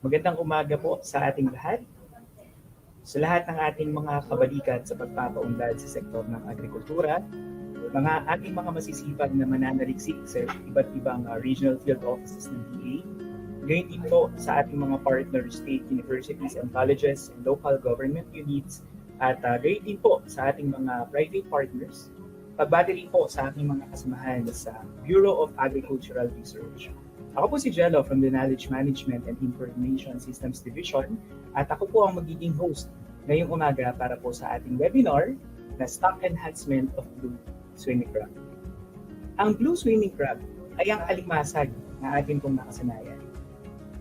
Magandang umaga po sa ating lahat. Sa lahat ng ating mga kabalikat sa pagpapaunlad sa sektor ng agrikultura, mga ating mga masisipag na mananaliksik sa iba't ibang regional field offices ng DA, gayon din po sa ating mga partner state universities and colleges and local government units, at gayon din po sa ating mga private partners. Pagbati rin po sa ating mga kasamahan sa Bureau of Agricultural Research. Ako po si Jello from the Knowledge Management and Information Systems Division, at ako po ang magiging host ngayong umaga para po sa ating webinar na Stock Enhancement of Blue Swimming Crab. Ang blue swimming crab ay ang alimasag na atin pong nakasanayan.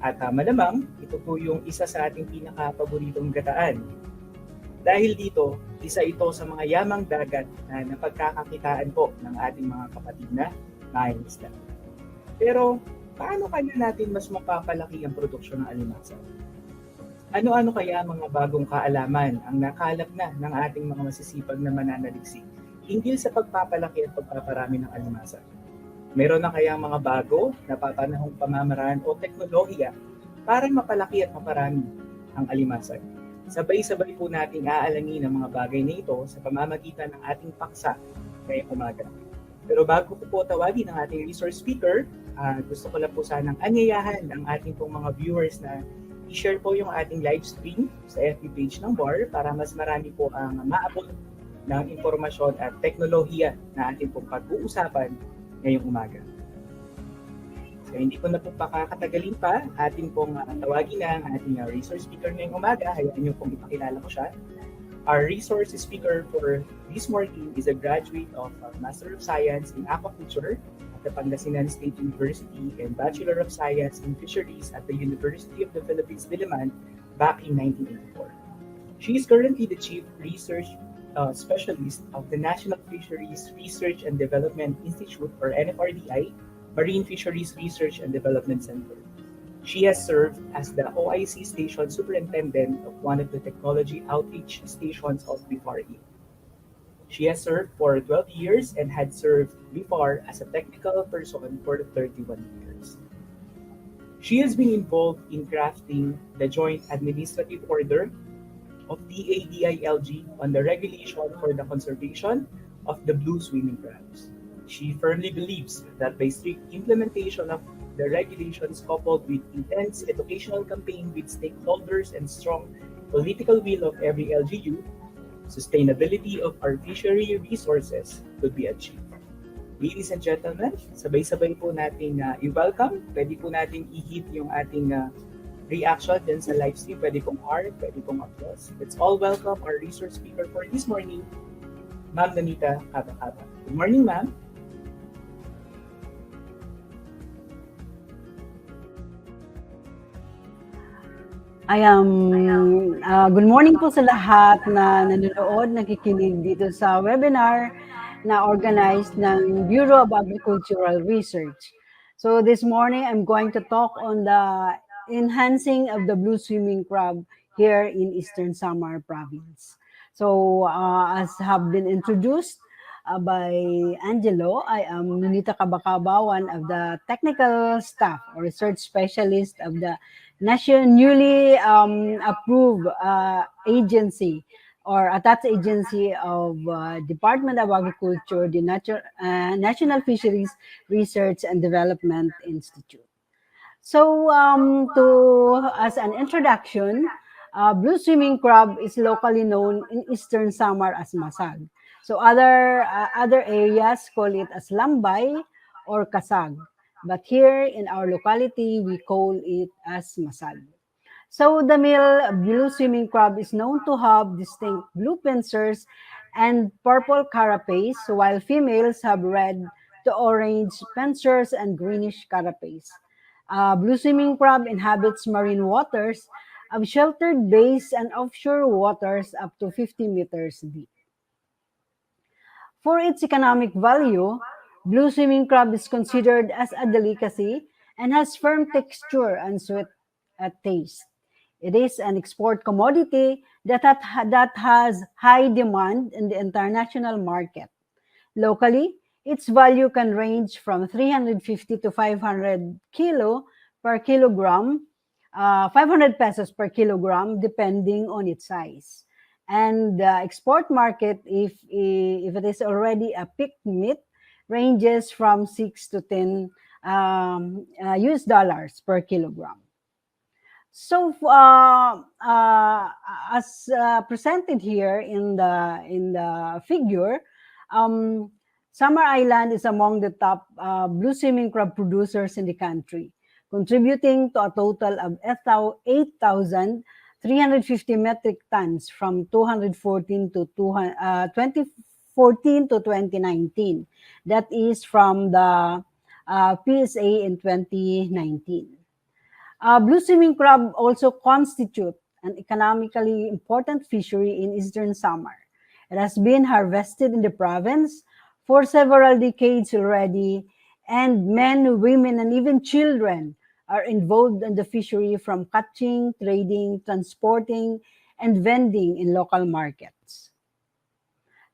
At malamang, ito po yung isa sa ating pinaka-paboritong gataan. Dahil dito, isa ito sa mga yamang dagat na napagkakakitaan po ng ating mga kapatid na mangingisda. Pero, paano kaya natin mas mapapalaki ang produksyon ng alimasag? Ano-ano kaya mga bagong kaalaman ang nakalap na ng ating mga masisipag na mananaliksik hinggil sa pagpapalaki at pagpaparami ng alimasag? Meron na kaya mga bago na papanahong pamamaraan o teknolohiya para mapalaki at maparami ang alimasag? Sabay-sabay po nating aalamin ang mga bagay na ito sa pamamagitan ng ating paksa ngayong umaga. Pero bago ko po tawagin ang ating resource speaker, gusto ko lang po sanang anyayahan ang ating pong mga viewers na i-share po yung ating live stream sa FB page ng BAR para mas marami po ang maabot ng impormasyon at teknolohiya na ating pong pag-uusapan ngayong umaga. So hindi ko na po pakakatagalin pa, ating pong tawagin na ang ating resource speaker ngayong umaga. Hayaan niyo pong ipakilala ko siya. Our resource speaker for this morning is a graduate of Master of Science in Aquaculture at the Pangasinan State University and Bachelor of Science in Fisheries at the University of the Philippines, Diliman, back in 1984. She is currently the Chief Research Specialist of the National Fisheries Research and Development Institute, or NFRDI, Marine Fisheries Research and Development Center. She has served as the OIC Station Superintendent of one of the technology outreach stations of BIFAR-E. She has served for 12 years and had served BIFAR as a technical person for 31 years. She has been involved in crafting the Joint Administrative Order of DADILG on the regulation for the conservation of the blue swimming crabs. She firmly believes that by strict implementation of the regulations coupled with intense educational campaign with stakeholders and strong political will of every LGU, sustainability of our fishery resources could be achieved. Ladies and gentlemen, sabay-sabay po nating i-welcome. Pwede po nating i-hit yung ating reaction din sa live stream. Pwede pong heart, pwede pong applause. Let's all welcome our resource speaker for this morning, Ma'am Nanita Kaba-Kaba. Good morning, ma'am. Good morning po sa lahat na nanonood, nakikinig dito sa webinar na organized ng Bureau of Agricultural Research. So this morning, I'm going to talk on the enhancing of the blue swimming crab here in Eastern Samar Province. So as have been introduced by Angelo, I am Nunita Kabakaba, one of the technical staff or research specialist of the newly approved agency or attached agency of Department of Agriculture, the National Fisheries Research and Development Institute. So as an introduction, blue swimming crab is locally known in Eastern Samar as masag. So other areas call it as lambay or kasag. But here in our locality, we call it as masag. So the male blue swimming crab is known to have distinct blue pincers and purple carapace, while females have red to orange pincers and greenish carapace. Blue swimming crab inhabits marine waters of sheltered bays and offshore waters up to 50 meters deep. For its economic value, blue swimming crab is considered as a delicacy and has firm texture and sweet taste. It is an export commodity that has high demand in the international market. Locally, its value can range from 350 to 500 kilo per kilogram 500 pesos per kilogram depending on its size. And the export market, if it is already a picked meat, ranges from 6 to 10 US dollars per kilogram. So as presented here in the figure, Samar Island is among the top blue swimming crab producers in the country, contributing to a total of 8,350 metric tons from 2014 to 2019. That is from the PSA in 2019. Blue swimming crab also constitute an economically important fishery in eastern Samar. It has been harvested in the province for several decades already, and men, women, and even children are involved in the fishery, from catching, trading, transporting, and vending in local markets.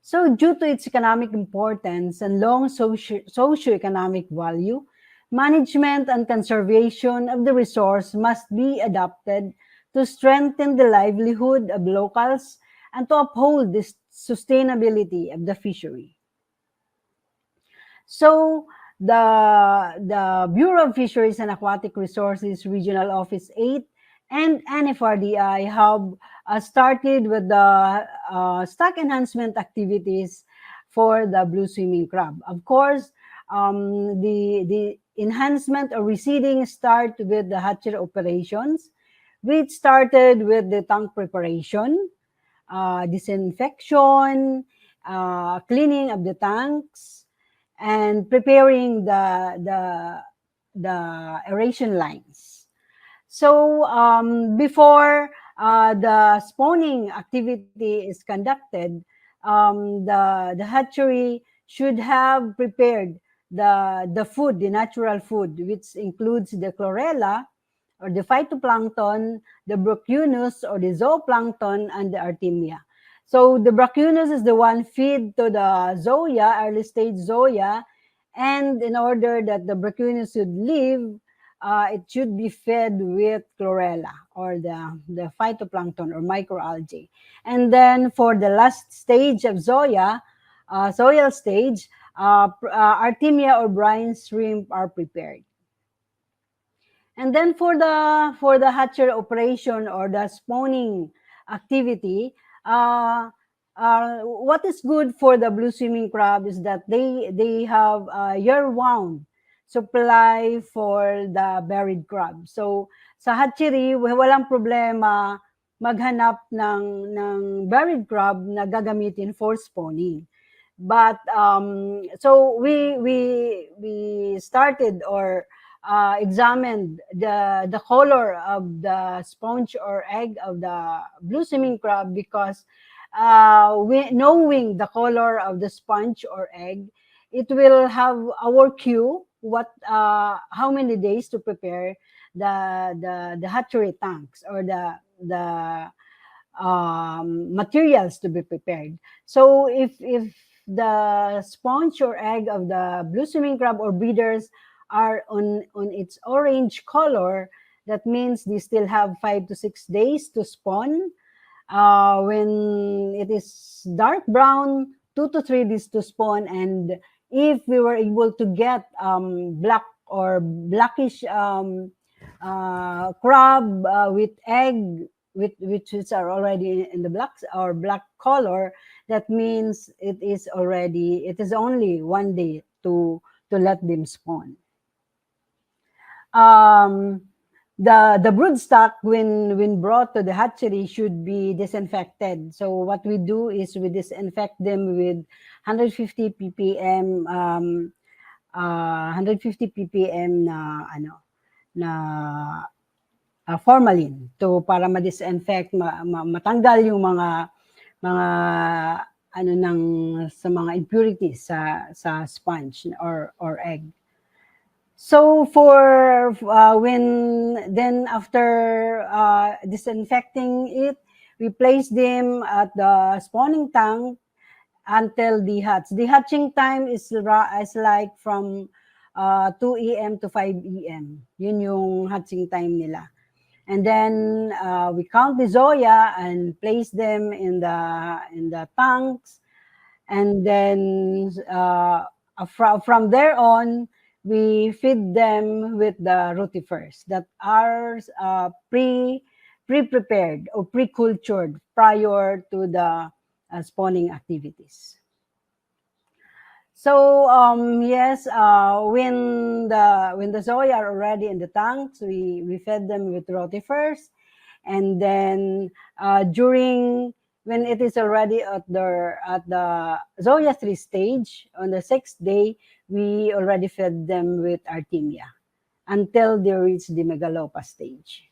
So due to its economic importance and long socio-economic value, management and conservation of the resource must be adopted to strengthen the livelihood of locals and to uphold the sustainability of the fishery. So the Bureau of Fisheries and Aquatic Resources Regional Office 8 and NFRDI have started with the stock enhancement activities for the blue swimming crab. Of course, the enhancement or reseeding start with the hatchery operations, which started with the tank preparation, disinfection, cleaning of the tanks, and preparing the aeration lines. So before the spawning activity is conducted, the hatchery should have prepared the food, the natural food, which includes the chlorella or the phytoplankton, the brachyunus or the zooplankton, and the artemia. So the brachyunus is the one feed to the zoea, early stage zoea, and in order that the brachyunus should live, it should be fed with chlorella or the phytoplankton or microalgae. And then for the last stage of zoea, zoeal stage, artemia or brine shrimp are prepared. And then for the hatchery operation or the spawning activity, what is good for the blue swimming crab is that they have year-round supply for the buried crab. So sa hatchery, walang problema maghanap ng buried crab na gagamitin for spawning. But so we started or examined the color of the sponge or egg of the blue swimming crab, because knowing the color of the sponge or egg, it will have our cue how many days to prepare the hatchery tanks or the materials to be prepared. So if the sponge or egg of the blue swimming crab or breeders are on its orange color, that means they still have 5 to 6 days to spawn. When it is dark brown, 2 to 3 days to spawn. And if we were able to get black or blackish crab with egg, which are already in the black or black color, that means it is only 1 day to let them spawn. The brood stock, when brought to the hatchery, should be disinfected. So what we do is we disinfect them with 150 ppm 150 ppm na formalin para ma-disinfect, matanggal yung mga sa mga impurities sa sponge or egg. So after disinfecting it, we place them at the spawning tank until the hatch. The hatching time is like from 2 a.m. to 5 a.m. Yun yung hatching time nila. And then we count the zoya and place them in the tanks. And then from there on, we feed them with the rotifers that are pre-prepared or pre-cultured prior to the spawning activities. So yes, when the soy are already in the tanks, we fed them with rotifers, and then during when it is already at the Zoya 3 stage on the 6th day, we already fed them with Artemia until they reach the Megalopa stage.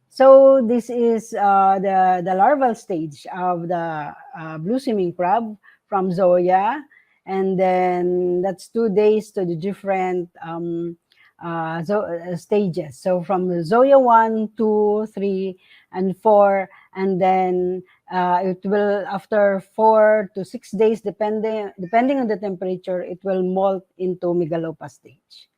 So this is the larval stage of the blue swimming crab from Zoya, and then that's 2 days to the different stages. So from Zoya 1, 2, 3, and 4, and then it will, after 4 to 6 days, depending on the temperature, it will molt into Megalopa stage.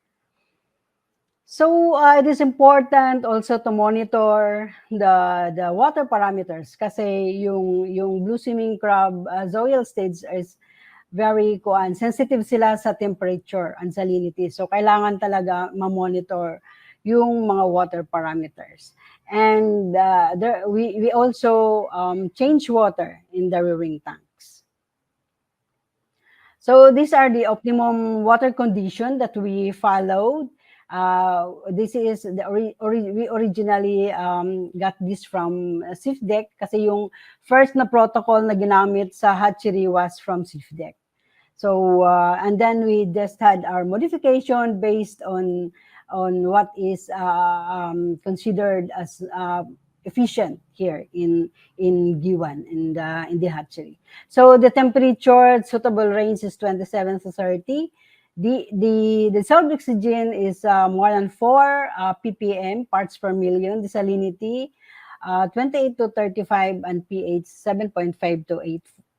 So it is important also to monitor the water parameters kasi yung blue swimming crab zoil stage is very sensitive sila sa temperature and salinity. So kailangan talaga ma-monitor yung mga water parameters. And we also change water in the rearing tanks. So these are the optimum water condition that we followed. This is we originally got this from CIFDEC kasi yung first na protocol na ginamit sa hatchery was from CIFDEC. So and then we just had our modification based on what is considered as efficient here in Giwan in the hatchery. So the temperature suitable range is 27 to 30. The dissolved oxygen is more than 4 ppm parts per million. The salinity 28 to 35 and pH 7.5 to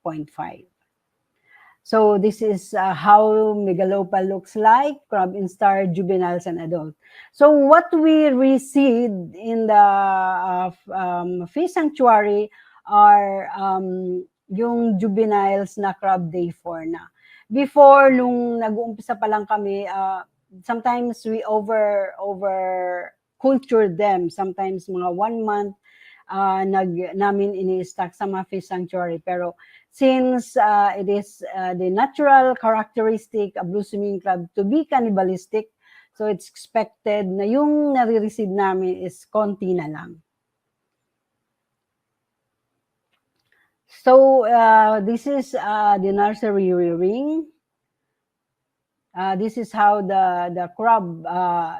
8.5. So this is how Megalopa looks like, crab instar, juveniles, and adult. So what we received in the fish sanctuary are yung juveniles na crab day 4 na. Before, nung nag-uumpisa pa lang kami, sometimes we over culture them. Sometimes mga 1 month namin ini-stack sa mga fish sanctuary. Pero since it is the natural characteristic of blue swimming crab to be cannibalistic, so it's expected na yung nare-receive namin is konti na lang. So this is the nursery rearing. This is how the crab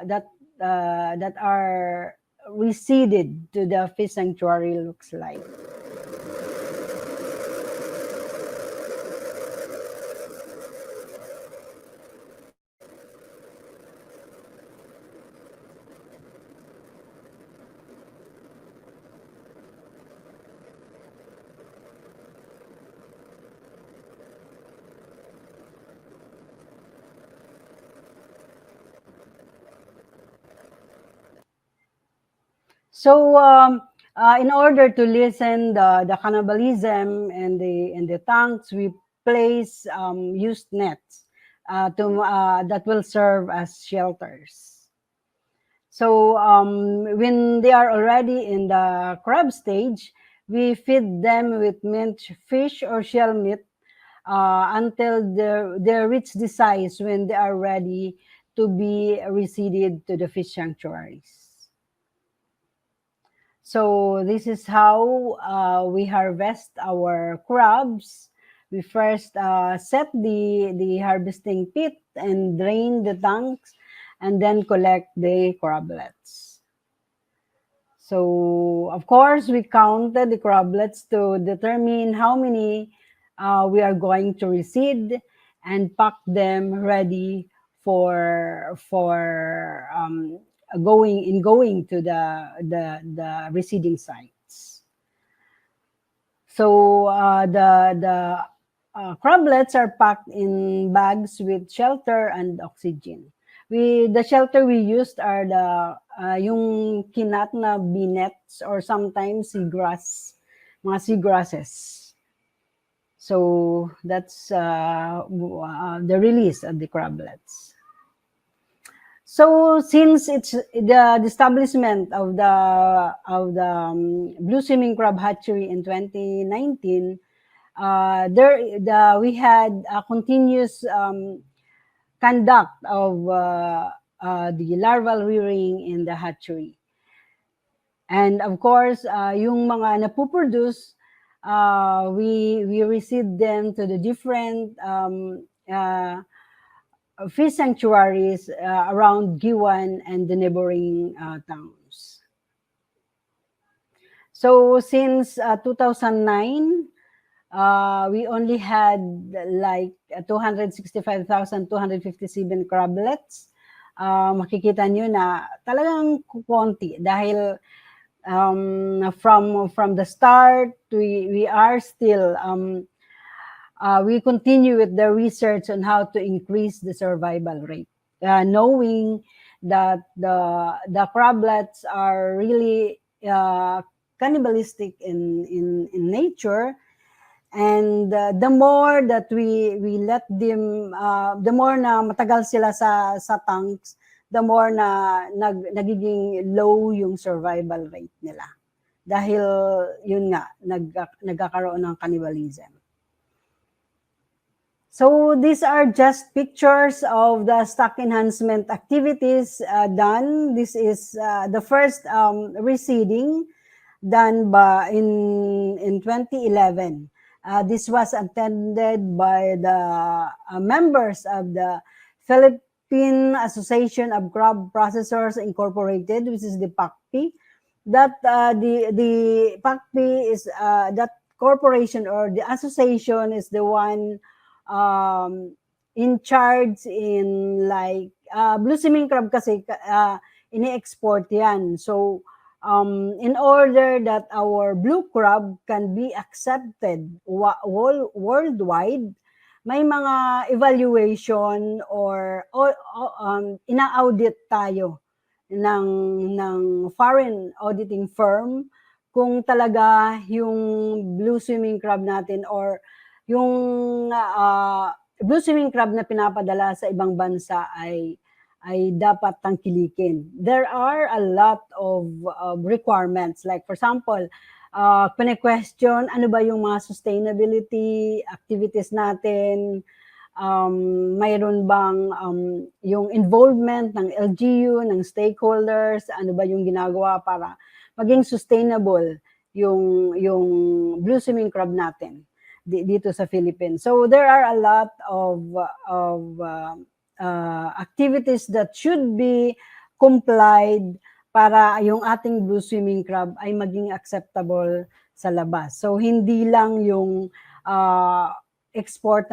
that are reseeded to the fish sanctuary looks like. So in order to lessen the cannibalism in the tanks, we place used nets that will serve as shelters. So when they are already in the crab stage, we feed them with mint fish or shell meat until they reach the size when they are ready to be reseeded to the fish sanctuaries. So this is how we harvest our crabs. We first set the harvesting pit and drain the tanks, and then collect the crablets. So of course, we counted the crablets to determine how many we are going to reseed and pack them ready for going to the reseeding sites. So the crablets are packed in bags with shelter and oxygen. The shelter we used are yung kinat na binets or sometimes mga seagrasses. So that's the release of the crablets. So since it's the establishment of the Blue Swimming Crab Hatchery in 2019, we had a continuous conduct of the larval rearing in the hatchery. And of course, yung mga napuproduce, we receive them to the different fish sanctuaries around Giwan and the neighboring towns. So since 2009, we only had like 265,257 crablets. Makikita nyo na talagang konti dahil from the start, we are still we continue with the research on how to increase the survival rate, knowing that the crablets are really cannibalistic in nature, and the more that we let them, the more na matagal sila sa tanks, the more na nagiging low yung survival rate nila. Dahil yun nga, nagkakaroon ng cannibalism. So these are just pictures of the stock enhancement activities done. This is the first reseeding done in 2011. This was attended by the members of the Philippine Association of Crab Processors Incorporated, which is the PACP. That the PACP is that corporation or the association is the one in charge in like blue swimming crab kasi ini-export yan. So in order that our blue crab can be accepted worldwide, may mga evaluation or ina-audit tayo ng foreign auditing firm kung talaga yung blue swimming crab natin or yung blue swimming crab na pinapadala sa ibang bansa ay dapat tangkilikin. There are a lot of requirements. Like for example, question ano ba yung mga sustainability activities natin? Mayroon bang yung involvement ng LGU, ng stakeholders? Ano ba yung ginagawa para maging sustainable yung blue swimming crab natin dito sa Philippines. So there are a lot of activities that should be complied para yung ating blue swimming crab ay maging acceptable sa labas. So hindi lang yung export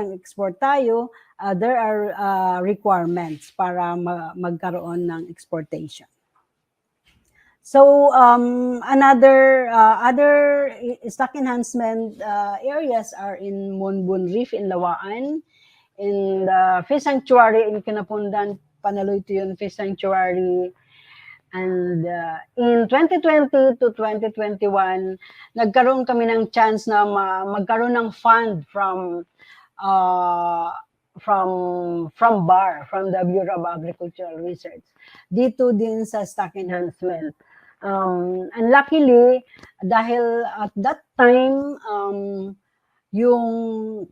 tayo, there are requirements para magkaroon ng exportation. So other stock enhancement areas are in Monbon Reef in Lawaan, in the fish sanctuary in Kinapundan, Panaloy Tuyon Fish Sanctuary, and in 2020 to 2021, nagkaroon kami ng chance na magkaroon ng fund from BAR, from the Bureau of Agricultural Research, dito din sa stock enhancement. And luckily, dahil at that time, yung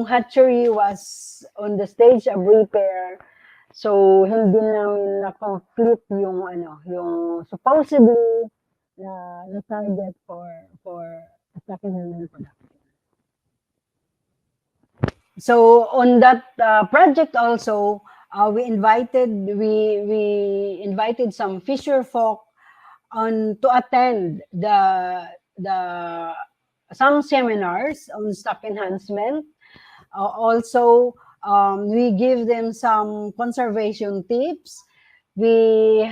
hatchery was on the stage of repair, so hindi namin na-complete yung supposedly na target for stock enhancement production. So on that project also, we invited some fisher folk to attend some seminars on stock enhancement. Also, we give them some conservation tips. We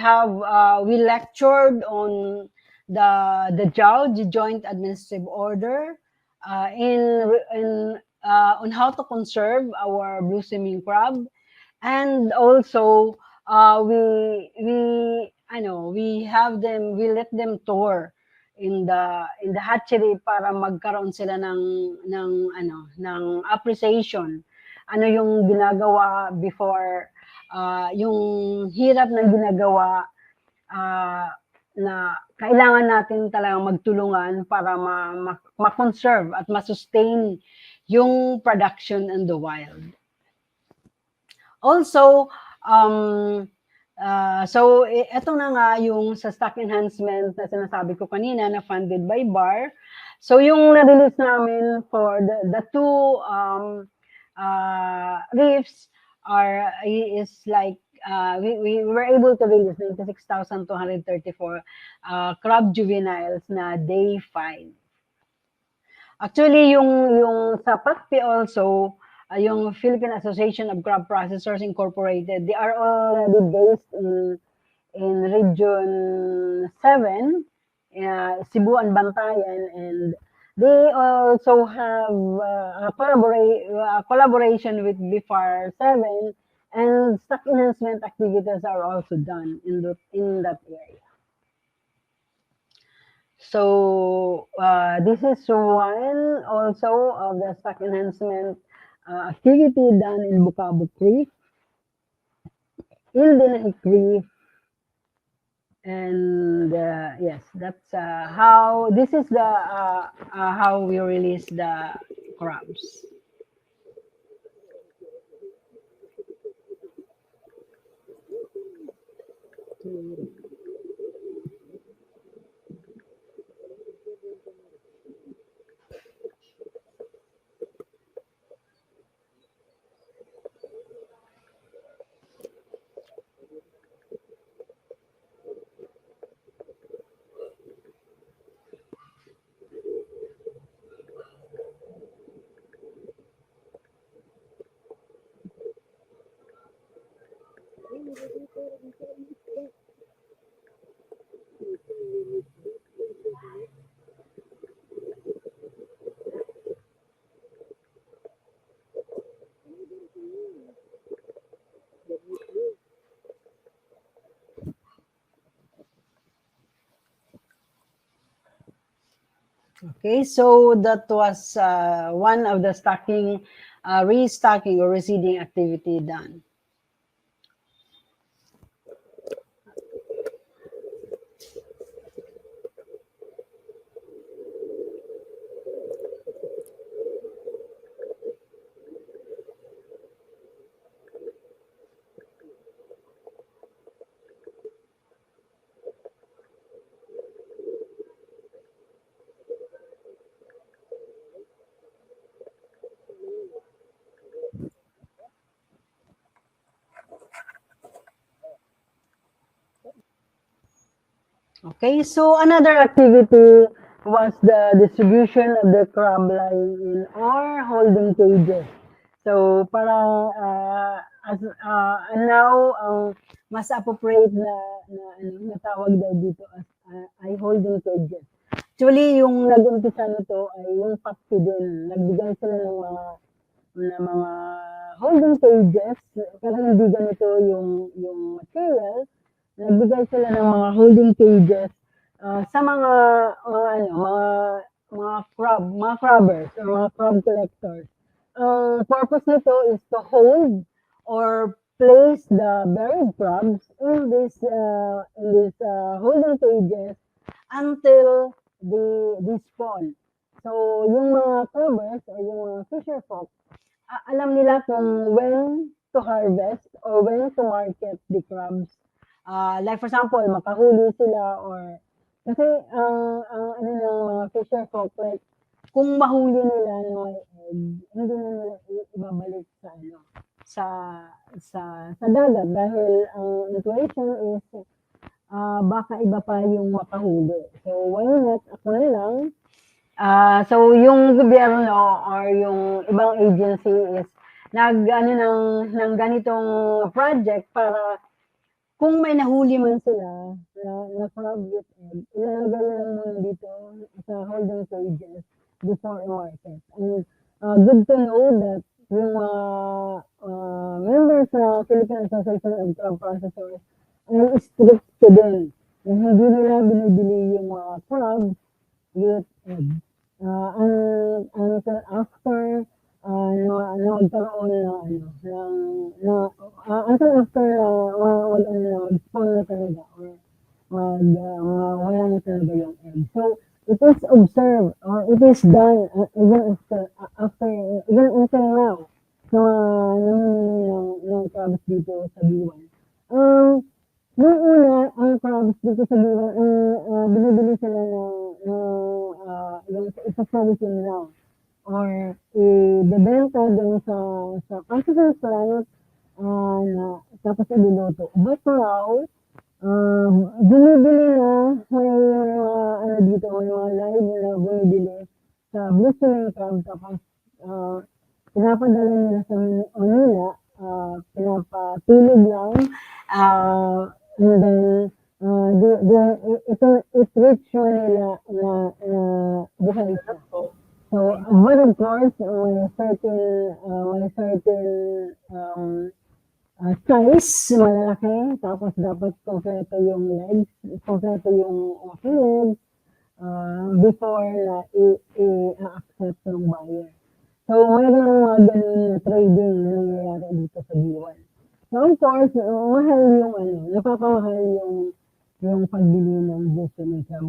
lectured on the JOUD, Joint Administrative Order, in on how to conserve our blue swimming crab, and also we let them tour in the hatchery para magkaroon sila ng appreciation ano yung ginagawa before, yung hirap ng ginagawa, na kailangan natin talagang magtulungan para ma-conserve at ma-sustain yung production in the wild. Also, eto na nga yung sa stock enhancement na sinasabi ko kanina na funded by BAR. So yung na-release namin for the two reefs is like we were able to release 96,234 crab juveniles na day 5. Actually, yung sa PACPI also, yung Philippine Association of Crab Processors Incorporated, they are already based in Region 7, Cebu and Bantayan, and they also have a collaboration with BIFAR 7, and stock enhancement activities are also done in that area. So this is one also of the stock enhancement activity done in Bukabu Creek, Ildenay Creek, and yes, that's how this is the how we release the crabs. Okay, so that was one of the restocking or reseeding activity done. Okay, so another activity was the distribution of the crab line in our holding cages. So parang now mas appropriate na tawag daw dito as ay holding cages. Actually, yung nag-umpisa nito ay yung PACPI din. Nagbigay sila ng mga holding cages, pero hindi ganito yung material. Nagbigay sila ng mga holding cages sa mga crabbers or mga crab collectors. Purpose nito is to hold or place the buried crabs in this holding cages until they spawn. So yung mga crabbers or yung mga fisher folk, alam nila kung when to harvest or when to market the crabs. Like for example, makahuli sila or kasi ang ano ng mga fisher folk, like kung mahuli nila ng may egg, hindi na nila ibabalik sa dagat dahil ang intuition is baka iba pa yung makahuli. So why not ako na lang. So yung gobyerno or yung ibang agency is ng ganitong project para kung may nahuli man sila na crab with egg, ilalagay lang muna dito sa holding cages before i-market. And good to know that yung mga members ng Philippine Association of Crab Processors ay strict to din. Yung hindi nila binibili yung mga crabs with egg. Until after na magkaroon ng ano, until after mag-spawn na talaga or wala na talaga yung egg. So, it is observed or it is done even until now sa namimili ng crabs dito sa B1. Nung una, ang crabs dito sa B1, binibili sila yung isa-frozen lang or ibebenta dun sa processing plant tapos iluluto. But now, binibili na may ano dito, may mga live na binibili sa Blue Swimming Club tapos pinapadala nila sa Manila, pinapatulog lang, and then it reach Manila na buhay siya. So, but of course, may certain size, malalaki, tapos dapat kompleto yung legs, kompleto yung legs, before na i-accept ng buyer. So, mayroon mga ganun na trading na nangyayari dito sa B1. So, of course, mahal yung napapamahal yung pagbili ng gusto nito.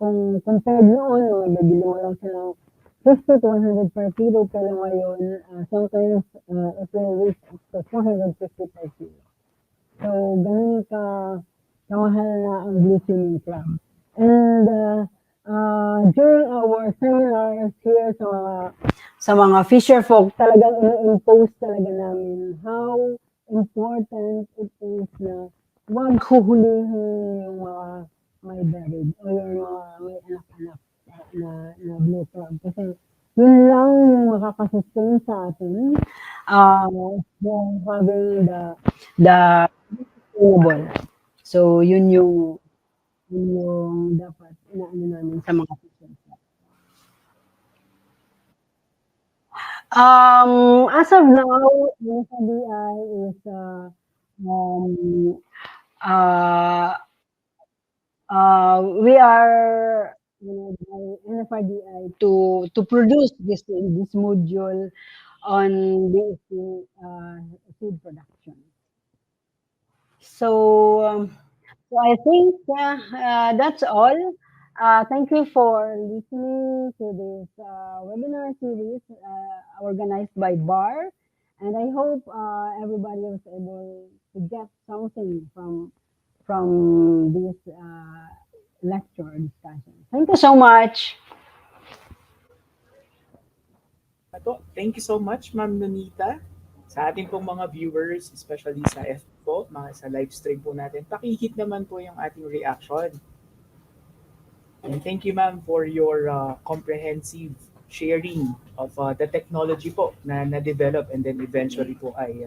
Kung compared noon, nabibili mo lang siya ng 50 to 100 per kilo, pero ngayon, sometimes it will reach up to 450 per kilo. So, ganun kamahal na ang Blue Swimming Club. And during our seminars here sa mga fisher folk, talagang i-impose talaga namin how important it is na huwag huhulihin yung mga may buried o yung mga may anak-anak na blue crab. Kasi yun lang yung makakasustain sa atin yung having the sustainable. So, yun yung dapat inaano namin sa mga fisher. As of now, NFRDI is we are by NFRDI to produce this module on BSC seed production. So I think that's all. Thank you for listening to this webinar series organized by BAR, and I hope everybody was able to get something from this lecture or discussion. Thank you so much. Thank you so much, Ma'am Nonita. Sa ating pong mga viewers, especially sa FB po, sa live stream po natin, pakihit naman po yung ating reaction. And thank you, ma'am, for your comprehensive sharing of the technology po na na-develop and then eventually po ay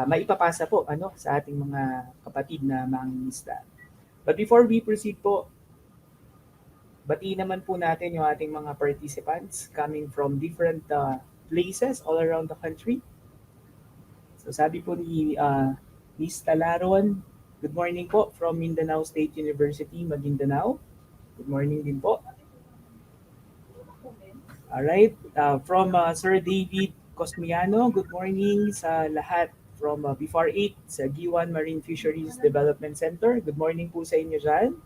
maipapasa po sa ating mga kapatid na mangingisda. But before we proceed po, batiin naman po natin yung ating mga participants coming from different places all around the country. So sabi po ni Miss Talaron, good morning po from Mindanao State University, Maguindanao. Good morning din po. Alright, from Sir David Cosmiano, good morning sa lahat from BFAR 8 sa G1 Marine Fisheries Development Center. Good morning po sa inyo dyan.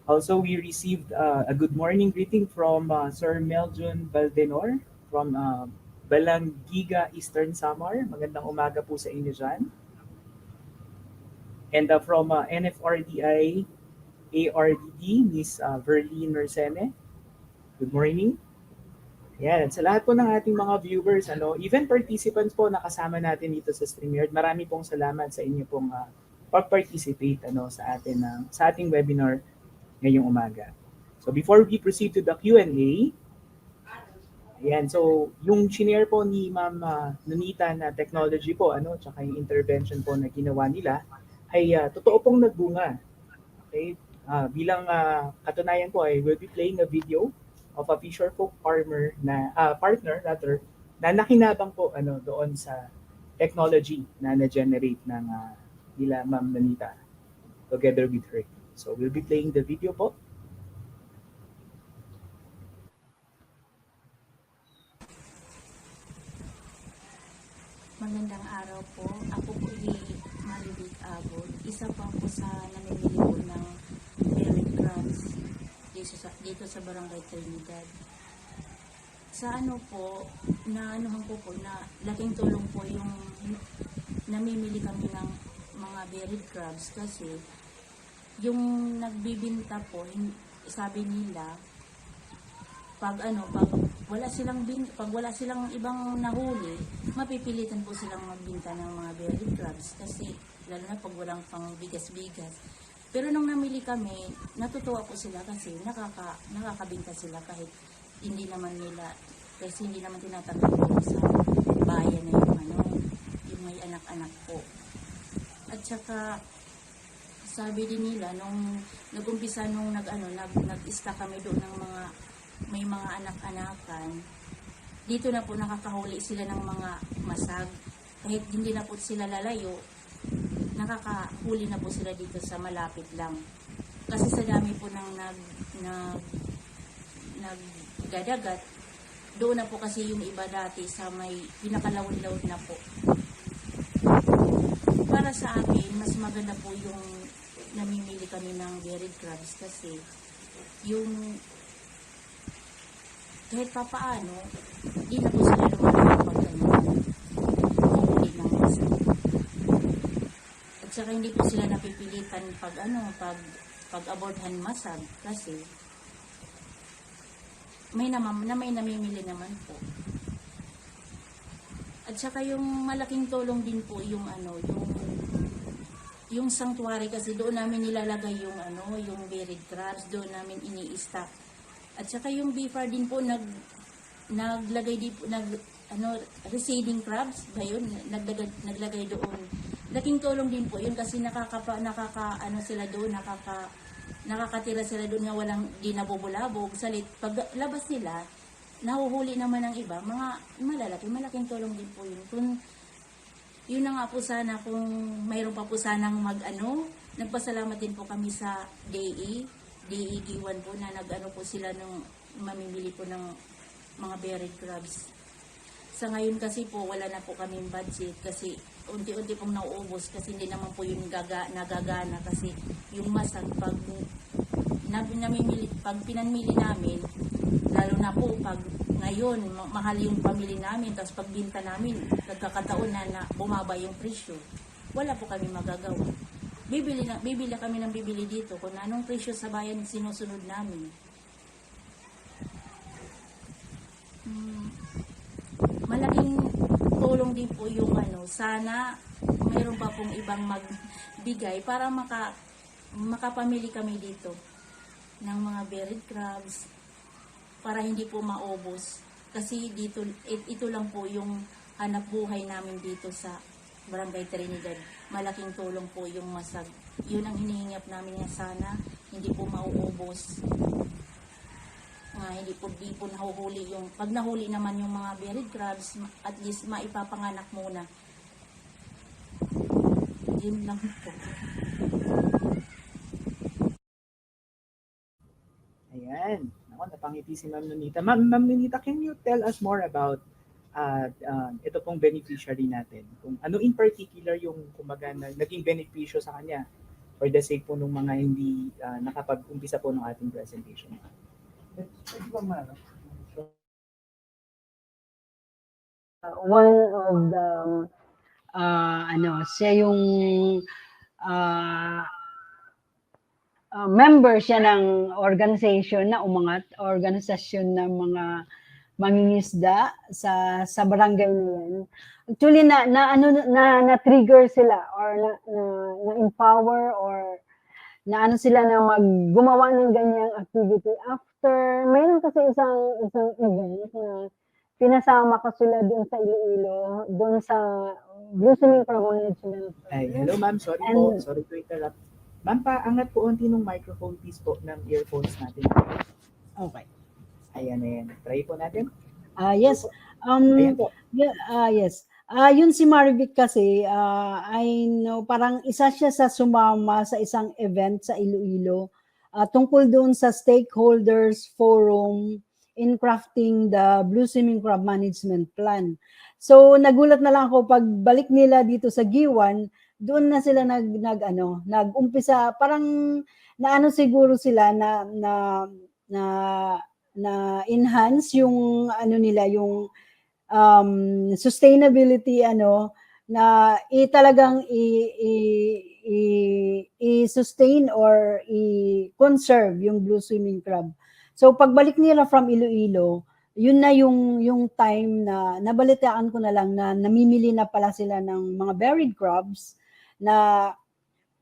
Also, we received a good morning greeting from Sir Meljon Valdenor from Balangiga, Eastern Samar. Magandang umaga po sa inyo dyan. And from NFRDI, ARDD, Ms. Verlene Mersene. Good morning. Yan, sa lahat po ng ating mga viewers, even participants po nakasama natin dito sa StreamYard, marami pong salamat sa inyo pong pag-participate sa ating webinar ngayong umaga. So before we proceed to the Q&A, ayan, so yung shinare po ni Ma'am Nonita na technology po, tsaka yung intervention po na ginawa nila, ay totoo pong nagbunga. Okay? Bilang katunayan po, I will be playing a video of a fisher folk farmer na partner rather na nakinabang po doon sa technology na na-generate ng nila Ma'am Nanita together with her. So we'll be playing the video po. Magandang araw po. Ako po Maribit Abot. Isa pa po sa namimili po ng berry crabs dito sa Barangay Trinidad. Sa ano po, naanuhan ko po na laking tulong po yung namimili kami ng mga berry crabs kasi yung nagbibinta po, sabi nila, pag wala silang ibang nahuli, mapipilitan po silang magbenta ng mga berry crabs kasi lalo na pag walang pang bigas-bigas. Pero nung namili kami, natutuwa po sila kasi nakakabenta sila kahit hindi naman tinatanggap po sa bayan na yung may anak-anak po. At saka sabi din nila nung nag-umpisa nag-stock kami doon ng may mga anak-anakan, dito na po nakakahuli sila ng mga masag. Kahit hindi na po sila lalayo, nakakahuli na po sila dito sa malapit lang. Kasi sa dami po ng nagdadagat, doon na po kasi yung iba dati sa may pinakalawad-lawad na po. Para sa akin, mas maganda po yung namimili kami ng berry crabs kasi yung kahit papaano, di na po sila lumalaki pag huli ng masag. At saka hindi po sila napipilitan pag aborthan masag kasi may namimili naman po. At saka yung malaking tulong din po yung sanctuary kasi doon namin nilalagay yung berry crabs, doon namin ini-stock. At saka yung beefer din po naglagay din po reseeding crabs ba yun, naglagay doon. Laking tulong din po yun kasi nakakatira sila doon nga walang di nabubulabog. Salit pag labas nila, nahuhuli naman ng iba, mga malaking tulong din po yun. Yun na nga po sana kung mayroon pa po sanang nagpasalamat din po kami sa DEG1 po na po sila nung mamimili po ng mga berry crabs. Sa ngayon kasi po wala na po kaming budget kasi unti-unti pong nauubos kasi hindi naman po yun nagagana kasi yung masag pag pinanmili namin, lalo na po pag ngayon mahal yung pamili namin tapos pagbinta namin nagkakataon na bumaba yung presyo, wala po kami magagawa. Bibili kami ng bibili dito kung anong presyo sa bayan sinusunod namin. Malaking tulong din po yung sana mayroon pa pong ibang magbigay para makapamili kami dito ng mga berry crabs para hindi po maubos. Kasi ito lang po yung hanap buhay namin dito sa Barangay Trinidad. Malaking tulong po yung masag. Yun ang hinihingap namin nga sana hindi po mauubos. Hindi po nahuhuli yung pag nahuli naman yung mga berry crabs, at least maipapanganak muna. Yun lang po. Ayan. Ako, napangiti si Ma'am Nanita. Ma'am Nanita, can you tell us more about ito pong beneficiary natin? Kung ano in particular yung naging benepisyo sa kanya for the sake po ng mga hindi nakapag-umpisa po ng ating presentation. One of the siya yung member siya ng organisasyon ng mga mangingisda sa barangay na yan. Actually na trigger sila or na empower or na sila na gumawa ng ganyang activity after mayroon kasi isang event na pinasama ko sila doon sa Iloilo, doon sa Blossoming Management. Ay, hello ma'am, sorry to interrupt. Ma'am, paangat po unti ng microphone please po ng earphones natin. Okay. Ayan. Try po natin. Yes. Ayan po. Yes. Yun si Marivic kasi, I know, parang isa siya sa sumama sa isang event sa Iloilo tungkol doon sa stakeholders forum in crafting the Blue Swimming Crab Management Plan. So nagulat na lang ako pag balik nila dito sa Giwan, doon na sila nag-umpisa, parang naano siguro sila na na enhance yung ano nila, yung sustainability na talagang i-sustain or i-conserve yung blue swimming crab. So pagbalik nila from Iloilo, yun na yung time na nabalitaan ko na lang na namimili na pala sila ng mga buried crabs na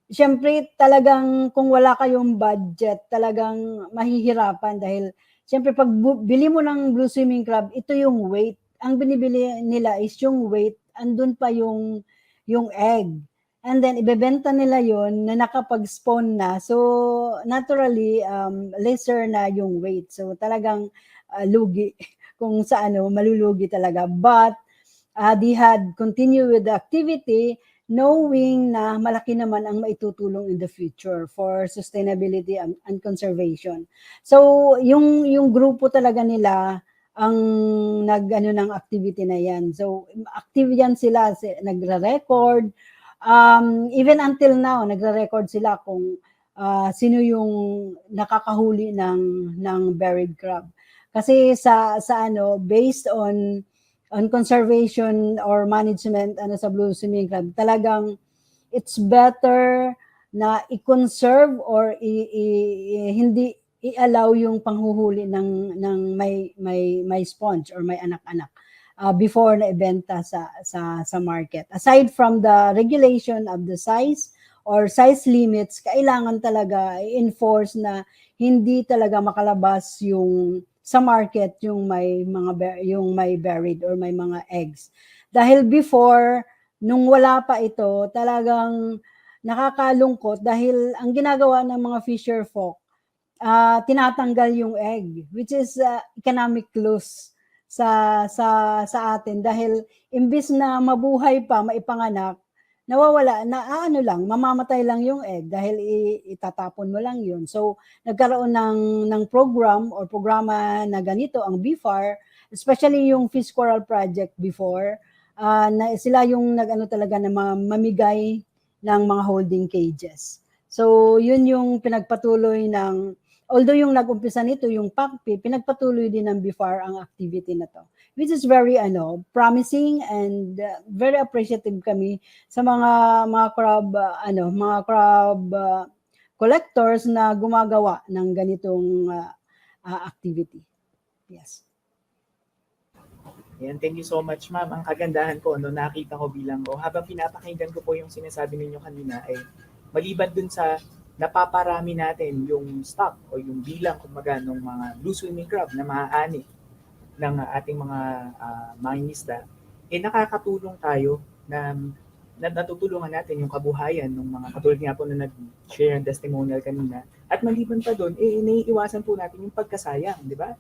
siyempre talagang kung wala kayong budget, talagang mahihirapan dahil siyempre pag bili mo ng blue swimming crab, ito yung weight. Ang binibili nila is yung weight, andun pa yung egg. And then ibebenta nila yon na nakapag-spawn na. So naturally lesser na yung weight. So talagang lugi kung sa malulugi talaga. But they had continue with the activity knowing na malaki naman ang maitutulong in the future for sustainability and conservation. So yung grupo talaga nila ang ng activity na yan. So active yan sila, nagre-record. Even until now, nagre-record sila kung sino yung nakakahuli ng buried crab. Kasi sa based on conservation or management sa blue swimming crab, talagang it's better na i-conserve or hindi i-allow yung panghuhuli ng may sponge or may anak-anak before na ibenta sa market. Aside from the regulation of the size or size limits, kailangan talaga i-enforce na hindi talaga makalabas yung sa market yung may buried or may mga eggs. Dahil before, nung wala pa ito, talagang nakakalungkot dahil ang ginagawa ng mga fisher folk, tinatanggal yung egg, which is economic loss sa atin dahil imbis na mabuhay pa, maipanganak, nawawala na mamamatay lang yung egg dahil itatapon mo lang yun. So nagkaroon ng program or programa na ganito ang BFAR, especially yung Fish Coral Project before, na sila yung talaga na mamigay ng mga holding cages. So yun yung pinagpatuloy although yung nag-umpisa nito, yung PACP, pinagpatuloy din ng BFAR ang activity na to. Which is very promising and very appreciative kami sa mga crab collectors na gumagawa ng ganitong activity. Yes. Ayan, thank you so much, ma'am. Ang kagandahan po, nakita ko habang pinapakinggan ko po yung sinasabi ninyo kanina, ay maliban dun sa napaparami natin yung stock o yung bilang kumbaga ng mga blue swimming crab na maaani ng ating mga mangingisda, nakakatulong tayo na natutulungan natin yung kabuhayan ng mga katulad nga po na nag-share ng testimonial kanina. At maliban pa doon, naiiwasan po natin yung pagkasayang, di ba?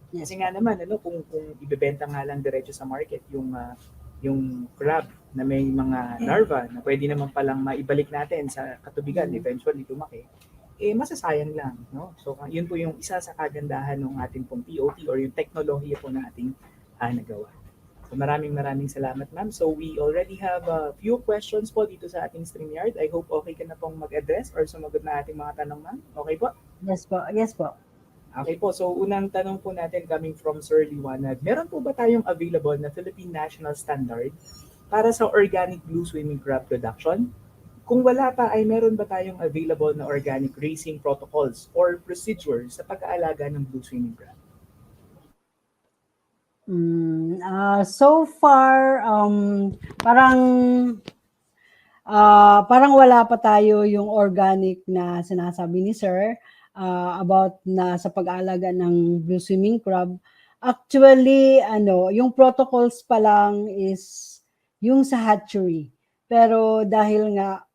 Kasi nga naman, kung ibebenta nga lang diretso sa market yung crab na may mga larva na pwede naman palang maibalik natin sa katubigan, eventually lumaki, masasayang lang, no? So yun po yung isa sa kagandahan ng ating pong POT or yung teknolohiya po na ating nagawa. So maraming salamat, ma'am. So we already have a few questions po dito sa ating StreamYard. I hope okay ka na pong mag-address or sumagot na ating mga tanong, ma'am. Okay po? Yes po. Okay po, so unang tanong po natin coming from Sir Liwanag. Meron po ba tayong available na Philippine National Standard para sa organic blue swimming crab production? Kung wala pa, ay meron ba tayong available na organic raising protocols or procedures sa pag-aalaga ng blue swimming crab? So far, parang wala pa tayo yung organic na sinasabi ni Sir about na sa pag-aalaga ng blue swimming crab. Actually, yung protocols pa lang is yung sa hatchery. Pero dahil nga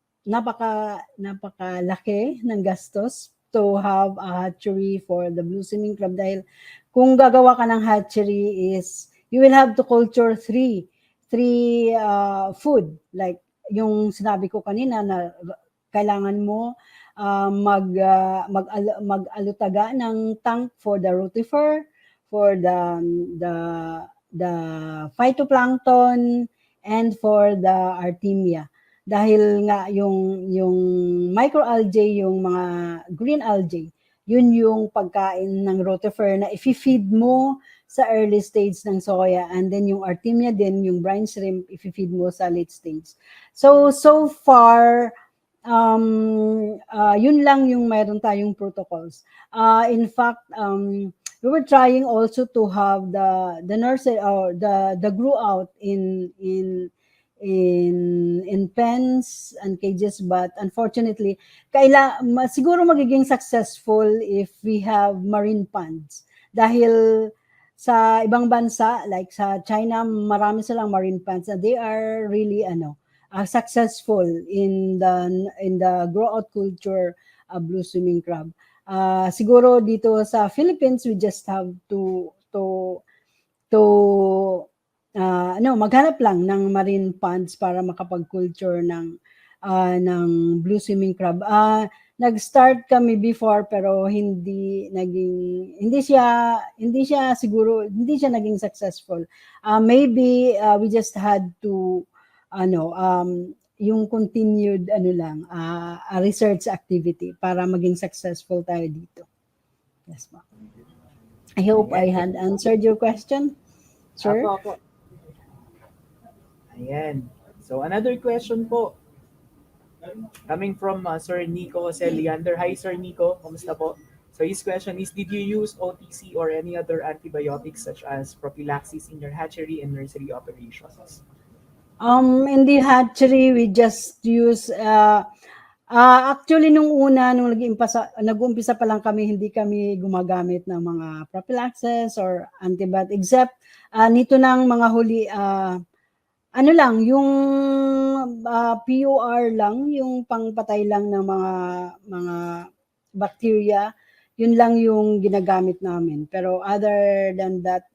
napakalaki ng gastos to have a hatchery for the Blue Swimming Club dahil kung gagawa ka ng hatchery is you will have to culture three food, like yung sinabi ko kanina na kailangan mo mag-alutaga ng tank for the rotifer, for the phytoplankton, and for the artemia. Dahil nga yung microalgae, yung mga green algae, yun yung pagkain ng rotifer na i-feed mo sa early stage ng soya, and then yung artemia din, yung brine shrimp, i-feed mo sa late stage. So far, yun lang yung mayroon tayong protocols. In fact, we were trying also to have the nursery or the grow out in pens and cages, but unfortunately siguro magiging successful if we have marine ponds, dahil sa ibang bansa like sa China marami silang marine ponds and they are really successful in the grow out culture of blue swimming crab. Siguro dito sa Philippines we just have to maghanap lang ng marine ponds para makapag-culture ng blue swimming crab. Nag-start kami before pero hindi siya naging successful. Maybe we just had to yung continued research activity para maging successful tayo dito. Yes, ma'am. I hope I had answered your question, sir. Apo. Ayan. So another question po. Coming from Sir Nico Leander. Hi, Sir Nico. Kamusta po? So his question is, did you use OTC or any other antibiotics such as prophylaxis in your hatchery and nursery operations? In the hatchery, we just use, actually nung nag-umpisa pa lang kami, hindi kami gumagamit ng mga prophylaxis or antibiotic, except nito ng mga huli, yung PUR lang, yung pangpatay lang ng mga bacteria, yun lang yung ginagamit namin. Pero other than that,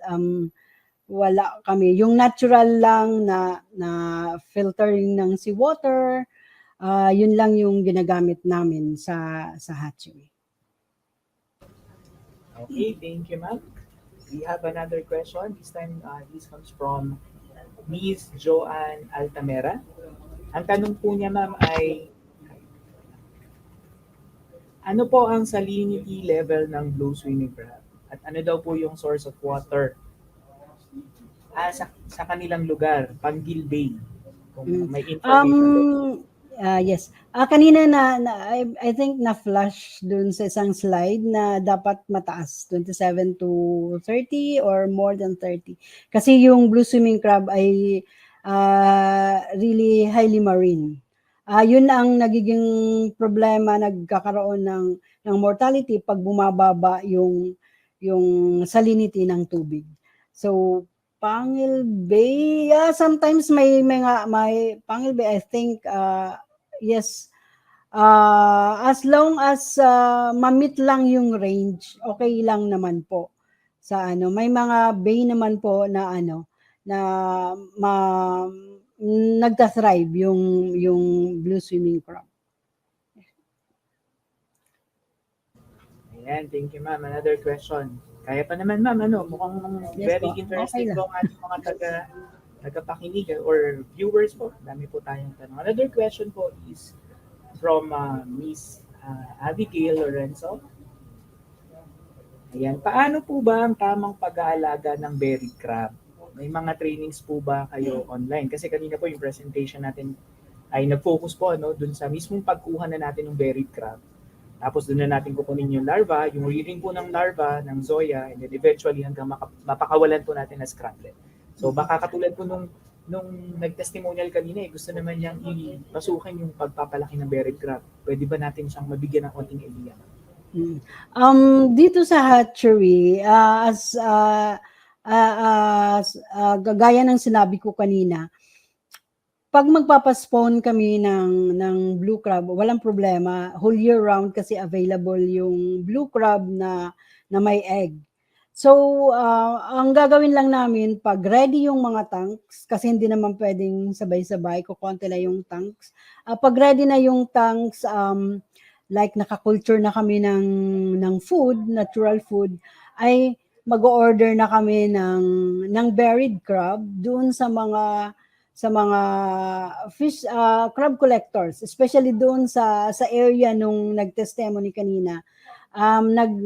wala kami. Yung natural lang na filtering ng seawater, yun lang yung ginagamit namin sa hatchery. Okay, thank you, ma'am. We have another question. This time, this comes from Miss Joanne Altamera. Ang tanong po niya, ma'am, ay ano po ang salinity level ng blue swimming crab? At ano daw po yung source of water sa kanilang lugar, Panggil Bay? Kung may information. Yes. Kanina I think na-flash dun sa isang slide na dapat mataas, 27 to 30 or more than 30. Kasi yung blue swimming crab ay really highly marine. Yun ang nagiging problema, nagkakaroon ng mortality pag bumababa yung salinity ng tubig. So Panggil Bay, sometimes may Panggil Bay, I think, yes, as long as ma-meet lang yung range, okay lang naman po. May mga bay naman po na nagta-thrive yung blue swimming crab. Ayan, thank you, ma'am. Another question. Kaya pa naman, ma'am, mukhang Yes, very po. interesting Okay po ang ating mga tagapakinig or viewers po. Dami po tayong tanong. Another question po is from Miss Abigail Lorenzo. Ayan, paano po ba ang tamang pag-aalaga ng berry crab? May mga trainings po ba kayo online? Kasi kanina po yung presentation natin ay nag-focus po dun sa mismong pagkuha na natin ng berry crab. Tapos doon na natin kukunin yung larva, yung rearing po ng larva, ng zoya, and then eventually hanggang mapakawalan po natin na scramblet. So baka katulad po nung nag-testimonial kanina, gusto naman niyang ipasukin yung pagpapalaki ng berry crab. Pwede ba natin siyang mabigyan ng konting idea? Dito sa hatchery, gaya ng sinabi ko kanina, pag magpapaspawn kami ng blue crab, walang problema. Whole year round kasi available yung blue crab na may egg. So, ang gagawin lang namin, pag ready yung mga tanks, kasi hindi naman pwedeng sabay-sabay, kukonti na yung tanks. Pag ready na yung tanks, like nakakulture na kami ng food, natural food, ay mag-order na kami ng buried crab doon sa mga fish crab collectors, especially doon sa area nung nag-testimony kanina.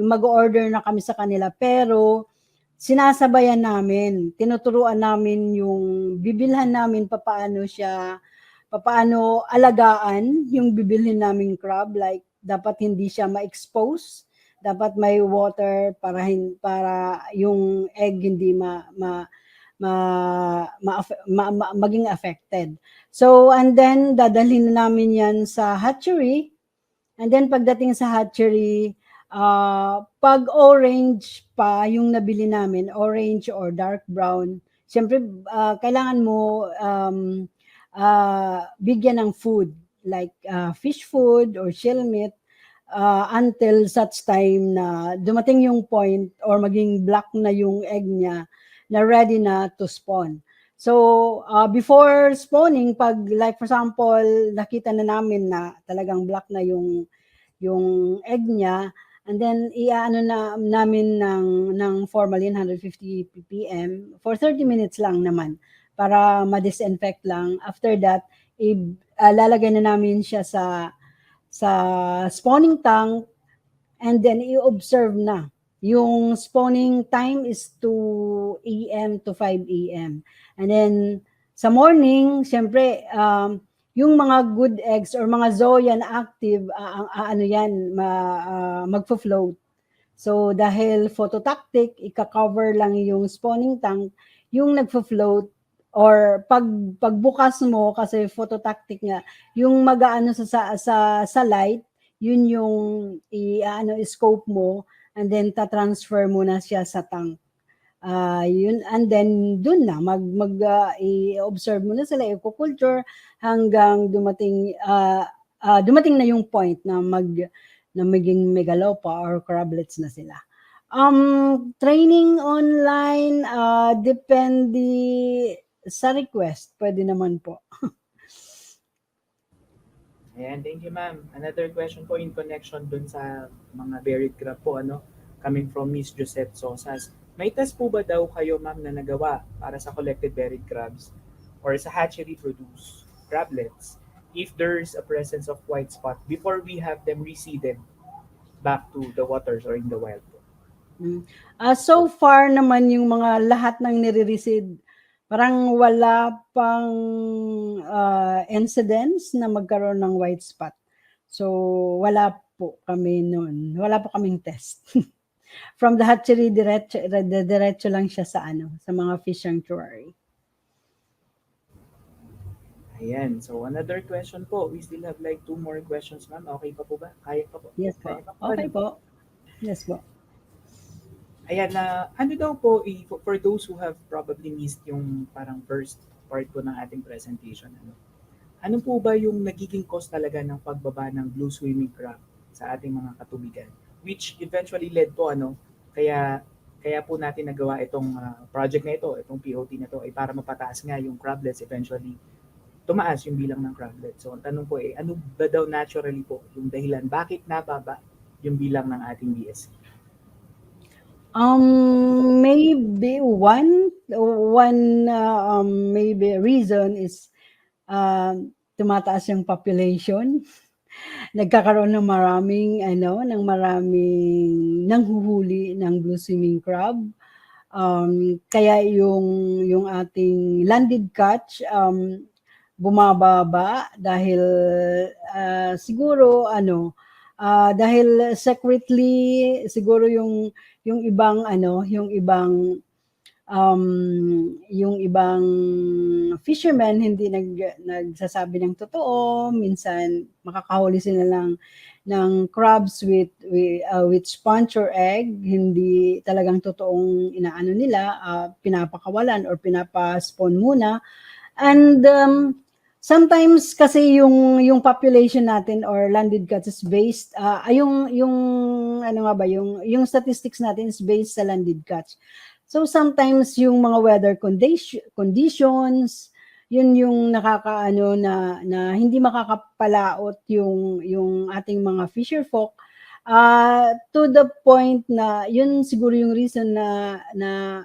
Mag-order na kami sa kanila, pero sinasabayan namin, tinuturuan namin yung bibilhan namin papaano alagaan yung bibilhin naming crab, like dapat hindi siya ma-expose, dapat may water para yung egg hindi maging affected. So, and then, dadalhin na namin yan sa hatchery. And then, pagdating sa hatchery, pag orange pa yung nabili namin, orange or dark brown, siyempre, kailangan mo bigyan ng food, like fish food or shell meat, until such time na dumating yung point or maging black na yung egg niya, na ready na to spawn. So, before spawning, pag like for example, nakita na namin na talagang black na yung egg niya, and then iaano na namin ng formalin 150 ppm for 30 minutes lang naman para ma-disinfect lang. After that, lalagay na namin siya sa spawning tank, and then i-observe na. Yung spawning time is 2 a.m. to 5 a.m. And then, sa morning, syempre, yung mga good eggs or mga zoya na active, magfo-float. So, dahil phototactic, ika-cover lang yung spawning tank, yung nagfo-float, or pagbukas mo, kasi phototactic nga, yung mag-aano sa light, yun yung scope mo, and then ta-transfer mo na siya sa tank. Yun, and then dun na i-observe mo na sila, i-culture hanggang dumating na yung point na maging megalopa or crablets na sila. Training online, depende sa request, pwede naman po. Ayan, thank you ma'am. Another question po in connection dun sa mga buried crab po, coming from Miss Josette Sosas. May test po ba daw kayo ma'am na nagawa para sa collected buried crabs or sa hatchery produce crablets if there's a presence of white spot before we have them reseeded back to the waters or in the wild po? So far naman yung mga lahat ng nire-reseed, parang wala pang incidents na magkaroon ng white spot. So, wala po kami noon. Wala po kaming test. From the hatchery, diretso lang siya sa mga fish sanctuary. Ayan. So, another question po. We still have like 2 more questions, ma'am. Okay pa po ba? Kaya pa po? Yes po. Okay po. Yes po. Ayan, ano daw po, for those who have probably missed yung parang first part po ng ating presentation, ano po ba yung nagiging cost talaga ng pagbaba ng blue swimming crab sa ating mga katubigan? Which eventually led po, kaya po natin nagawa itong project na ito, itong POT na ito, ay para mapataas nga yung crablets, eventually tumaas yung bilang ng crablets. So, ang tanong po ano ba daw naturally po yung dahilan? Bakit nababa yung bilang ng ating BSC? Maybe one maybe reason is tumataas yung population. Nagkakaroon ng maraming nanghuhuli ng blue swimming crab. Kaya yung ating landed catch bumababa dahil siguro dahil secretly siguro yung ibang fishermen hindi nagsasabi ng totoo. Minsan makakahuli sila lang ng crabs with sponge or egg, hindi talagang totoong inaano nila, pinapakawalan or pinapa-spawn muna. And Sometimes kasi yung population natin or landed catch is based yung ano nga ba yung statistics natin is based sa landed catch. So sometimes yung mga weather conditions yun yung nakakaano na hindi makakapalaot yung ating mga fisher folk to the point na yun siguro yung reason na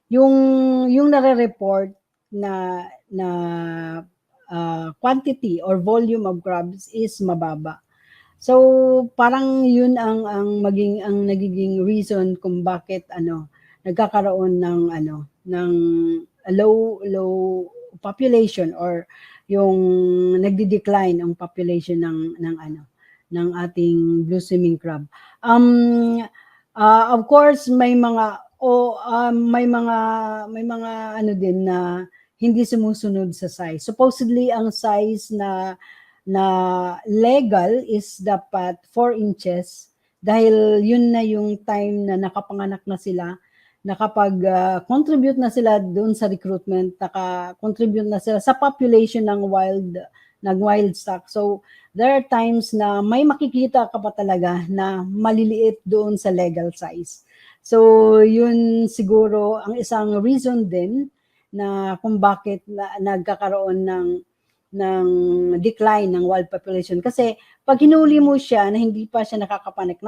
yung nare-report na quantity or volume of crabs is mababa. So parang yun ang nagiging reason kung bakit nagkakaroon ng low population or yung nagdi-decline ang population ng ating blue swimming crab. Of course may mga may mga ano din na hindi sumusunod sa size. Supposedly ang size na legal is dapat 4 inches dahil yun na yung time na nakapanganak na sila, nakapag-contribute na sila doon sa recruitment, naka-contribute na sila sa population ng wild stock. So there are times na may makikita ka pa talaga na maliliit doon sa legal size. So yun siguro ang isang reason din na kung bakit nagkakaroon ng decline ng wild population. Kasi pag hinuli mo siya na hindi pa siya nakakapanak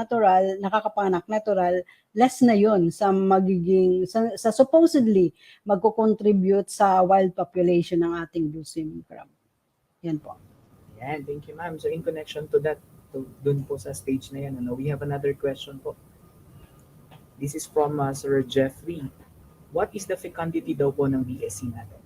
natural, less na yon sa magiging, sa supposedly magko-contribute sa wild population ng ating blue swimming crab. Yan po. Yan, thank you ma'am. So in connection to that, dun po sa stage na yan, we have another question po. This is from Sir Jeffrey. What is the fecundity daw po ng BSC natin?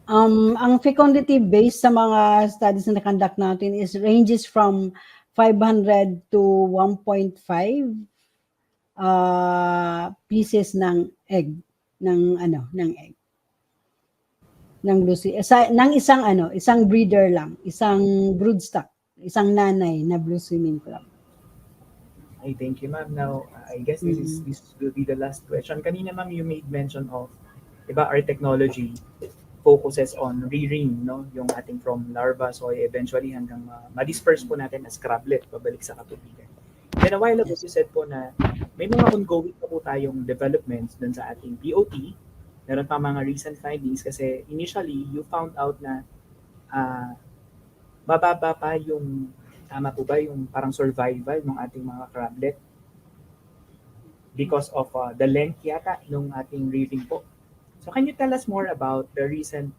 Ang fecundity based sa mga studies na na-conduct natin is ranges from 500 to 1.5 pieces ng egg ng egg ng blue ng isang breeder lang, isang broodstock, isang nanay na blue swimming crab. I thank you, ma'am. Now, I guess this will be the last question. Kanina, ma'am, you made mention of, diba, our technology focuses on rearing, no? Yung ating from larva, so eventually hanggang ma-disperse po natin as crablet, pabalik sa katubigan. Then a while ago, you said po na may mga ongoing pa po tayong developments dun sa ating POT. Meron pa mga recent findings kasi initially, you found out na mababa pa yung tama po ba yung parang survival ng ating mga crablet because of the length yata ng ating rearing po. So can you tell us more about the recent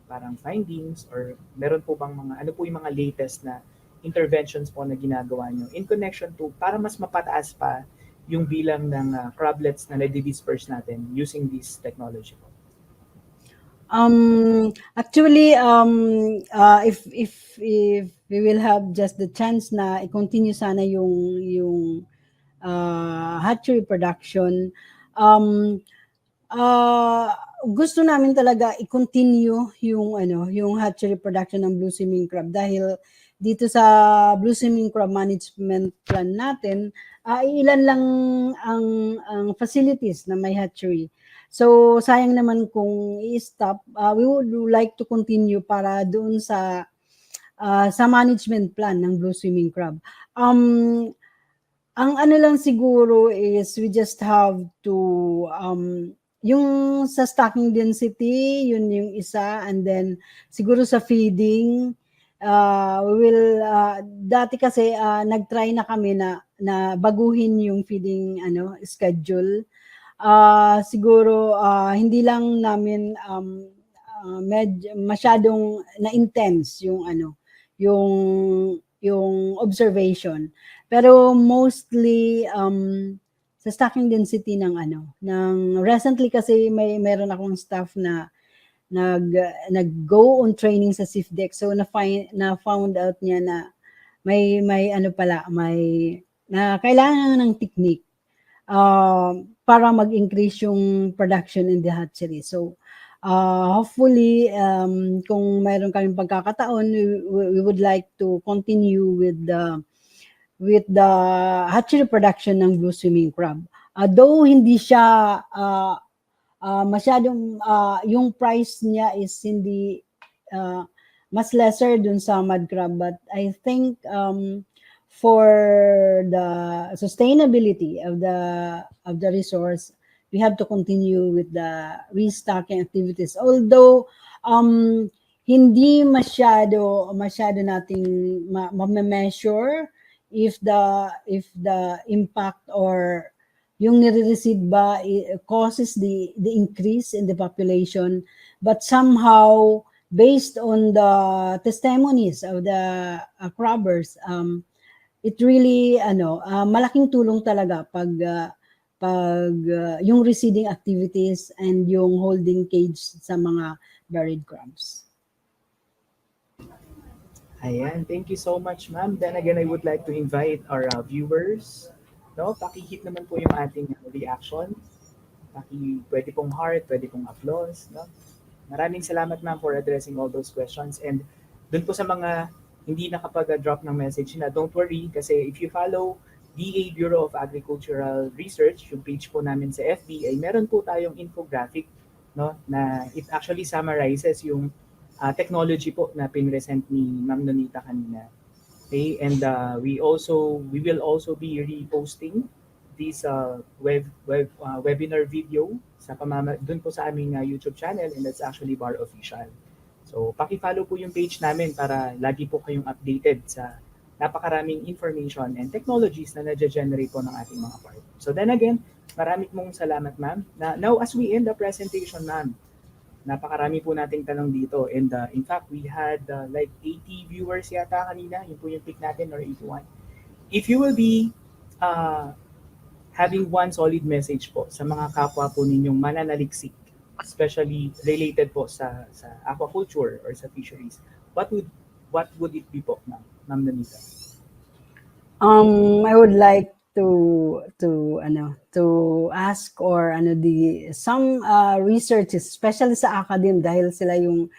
parang findings or meron po bang mga po yung mga latest na interventions po na ginagawa nyo in connection to para mas mapataas pa yung bilang ng crablets na na-disperse natin using this technology po? Actually, if we will have just the chance na i-continue sana yung hatchery production, gusto namin talaga i-continue yung hatchery production ng blue swimming crab dahil dito sa blue swimming crab management plan natin, ilan lang ang facilities na may hatchery. So sayang naman kung i-stop, we would like to continue para doon sa management plan ng blue swimming crab. Ang lang siguro is we just have to yung sa stocking density, yun yung isa, and then siguro sa feeding, we will dati kasi nagtry na kami na baguhin yung feeding schedule. Siguro hindi lang namin masyadong na-intense yung observation. Pero mostly sa stocking density ng recently kasi meron akong staff na nag-go on training sa CIFDEC. So na found out niya na may na kailangan ng technique para mag-increase yung production in the hatchery. So hopefully kung mayroon kaming pagkakataon, we would like to continue with the hatchery production ng blue swimming crab. Though hindi siya masyadong yung price niya is hindi mas lesser dun sa mud crab, but I think for the sustainability of the resource, we have to continue with the restocking activities. Although hindi masyado nating ma-measure if the impact or yung nire-receive ba causes the increase in the population, but somehow based on the testimonies of the crabbers, it really malaking tulong talaga pag yung reseeding activities and yung holding cage sa mga buried crabs. Ayan, thank you so much, ma'am. Then again, I would like to invite our viewers, no? Paki-hit naman po yung ating reaction. Pwede pong heart, pwede pong applause, no? Maraming salamat, ma'am, for addressing all those questions. And dun po sa mga hindi nakapag-drop ng message na, don't worry, kasi if you follow DA Bureau of Agricultural Research, yung page po namin sa FB, ay meron po tayong infographic, no, na it actually summarizes yung technology po na pinresent ni Ma'am Nonita kanina. Okay, and we will also be reposting this webinar video sa dun po sa aming YouTube channel, and that's actually Bar Official. So paki-follow po yung page namin para lagi po kayong updated sa napakaraming information and technologies na na-generate po ng ating mga partners. So then again, maraming mong salamat, ma'am. Now as we end the presentation, ma'am, napakarami po nating tanong dito. And in fact, we had like 80 viewers yata kanina. Yun po yung pick natin, or 81. If you will be having one solid message po sa mga kapwa po ninyong mananaliksik, especially related po sa aquaculture or sa fisheries, what would it be po, Ma'am Nonita? I would like to ask or some researches, especially sa academe, dahil sila yung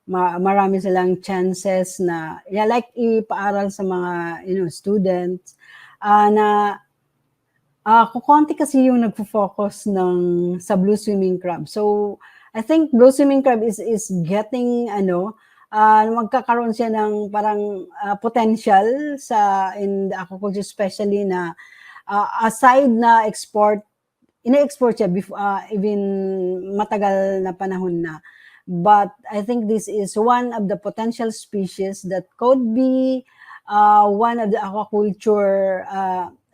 marami silang chances na like ipaaral sa mga students na kukonti kasi yung nagfo-focus sa blue swimming crab. So I think blue swimming crab is getting magkakaroon siya ng parang potential in the aquaculture, especially na aside na ina-export siya even matagal na panahon na. But I think this is one of the potential species that could be one of the aquaculture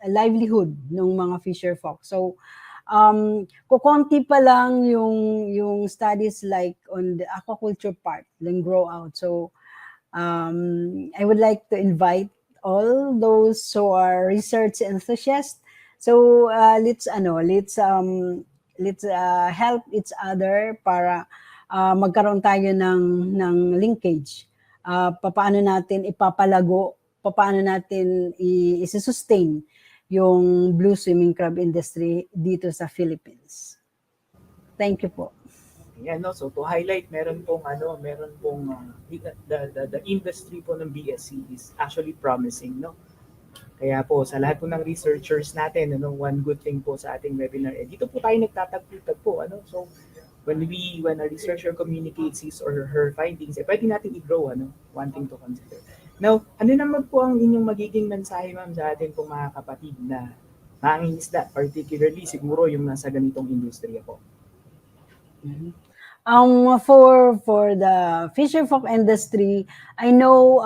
livelihood ng mga fisher folk. So kukonti pa lang yung studies like on the aquaculture part, then grow out. So I would like to invite all those who are research enthusiasts. So let's help each other para magkaroon tayo ng linkage. Paano natin ipapalago, paano natin i-sustain yung blue swimming crab industry dito sa Philippines. Thank you po. Yeah, no, so to highlight, meron pong the industry po ng BSC is actually promising, no? Kaya po sa lahat po ng researchers natin, one good thing po sa ating webinar, dito po tayo nagtatagpo-tagpo, So when a researcher communicates his or her findings, pwede natin i-grow, one thing to consider. Now, ano naman po ang inyong magiging mensahe, ma'am, sa atin pong mga kapatid na mangingisda, particularly siguro yung nasa ganitong industriya po? For the fisher folk industry, I know